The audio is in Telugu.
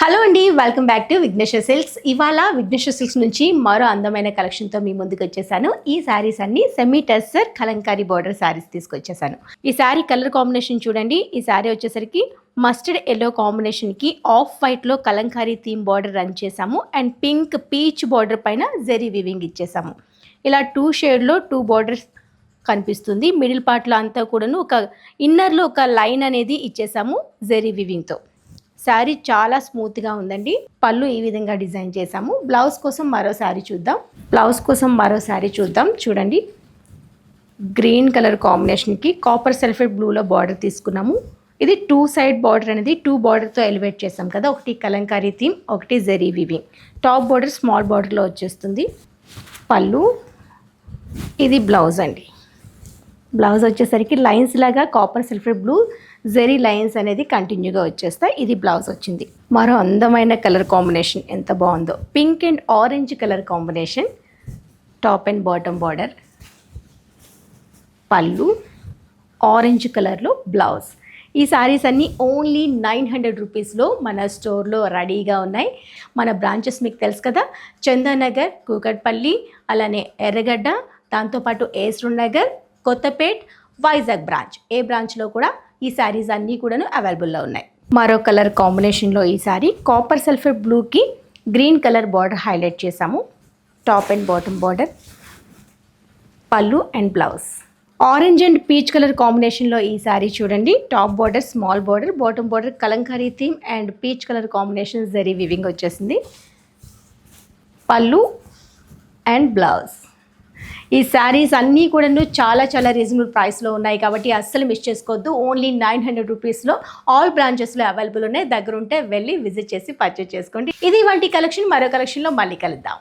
హలో అండి, welcome back to Vighneshwara Silks. ఇవాళ విఘ్నేశ్వర సిల్క్స్ నుంచి మరో అందమైన కలెక్షన్తో మీ ముందుకు వచ్చేసాను. ఈ శారీస్ అన్ని సెమీ టెస్సర్ కలంకారీ బార్డర్ శారీస్ తీసుకొచ్చేసాను. ఈ శారీ కలర్ కాంబినేషన్ చూడండి. ఈ శారీ వచ్చేసరికి మస్టర్డ్ ఎల్లో కాంబినేషన్కి ఆఫ్ వైట్లో కలంకారీ థీమ్ బార్డర్ రన్ చేసాము అండ్ పింక్ పీచ్ బార్డర్ పైన జెరీ వివింగ్ ఇచ్చేసాము. ఇలా 2 షేడ్లో 2 బార్డర్స్ కనిపిస్తుంది. మిడిల్ పార్ట్లో అంతా కూడాను ఒక ఇన్నర్లో ఒక లైన్ అనేది ఇచ్చేసాము జెరీ వివింగ్తో. శారీ చాలా స్మూత్గా ఉందండి. పళ్ళు ఈ విధంగా డిజైన్ చేసాము. బ్లౌజ్ కోసం మరో శారీ చూద్దాం. చూడండి, గ్రీన్ కలర్ కాంబినేషన్కి కాపర్ సల్ఫేట్ బ్లూలో బార్డర్ తీసుకున్నాము. ఇది 2 సైడ్ బార్డర్ అనేది 2 బార్డర్తో ఎలివేట్ చేసాం కదా. ఒకటి కలంకారీ థీమ్, ఒకటి zari weaving. Top border small బార్డర్లో వచ్చేస్తుంది. పళ్ళు, ఇది బ్లౌజ్ అండి. బ్లౌజ్ వచ్చేసరికి లైన్స్ లాగా copper sulphate blue zari lines అనేది కంటిన్యూగా వచ్చేస్తాయి. ఇది బ్లౌజ్ వచ్చింది. మరో అందమైన కలర్ కాంబినేషన్ ఎంత బాగుందో, pink and orange colour combination. Top and bottom border, పళ్ళు ఆరెంజ్ కలర్లో బ్లౌజ్. ఈ శారీస్ అన్నీ ఓన్లీ 900 రూపీస్లో మన స్టోర్లో రెడీగా ఉన్నాయి. మన బ్రాంచెస్ మీకు తెలుసు కదా, చందానగర్, కూకట్పల్లి, అలానే ఎర్రగడ్డ, దాంతోపాటు ఏస్రూర్ నగర్, కొత్తపేట్, వైజాగ్ బ్రాంచ్. ఏ బ్రాంచ్లో కూడా ఈ శారీస్ అన్నీ కూడాను అవైలబుల్లో ఉన్నాయి. మరో కలర్ కాంబినేషన్లో ఈ శారీ కాపర్ సల్ఫేట్ బ్లూకి గ్రీన్ కలర్ బార్డర్ హైలైట్ చేసాము. టాప్ అండ్ బాటమ్ బార్డర్, పళ్ళు and blouse. Orange and peach colour కాంబినేషన్లో ఈ శారీ చూడండి. Top border small border, bottom border Kalamkari theme and peach colour combination zari weaving వచ్చేసింది. పళ్ళు అండ్ బ్లౌజ్. ఈ శారీస్ అన్నీ కూడా చాలా చాలా రీజనబుల్ ప్రైస్లో ఉన్నాయి కాబట్టి అస్సలు మిస్ చేసుకోవద్దు. ఓన్లీ 900 రూపీస్లో ఆల్ బ్రాంచెస్లో అవైలబుల్ ఉన్నాయి. దగ్గర ఉంటే వెళ్ళి విజిట్ చేసి పర్చేస్ చేసుకోండి. ఇది ఇవాల్టి కలెక్షన్. మరో కలెక్షన్లో మళ్ళీ కలుద్దాం.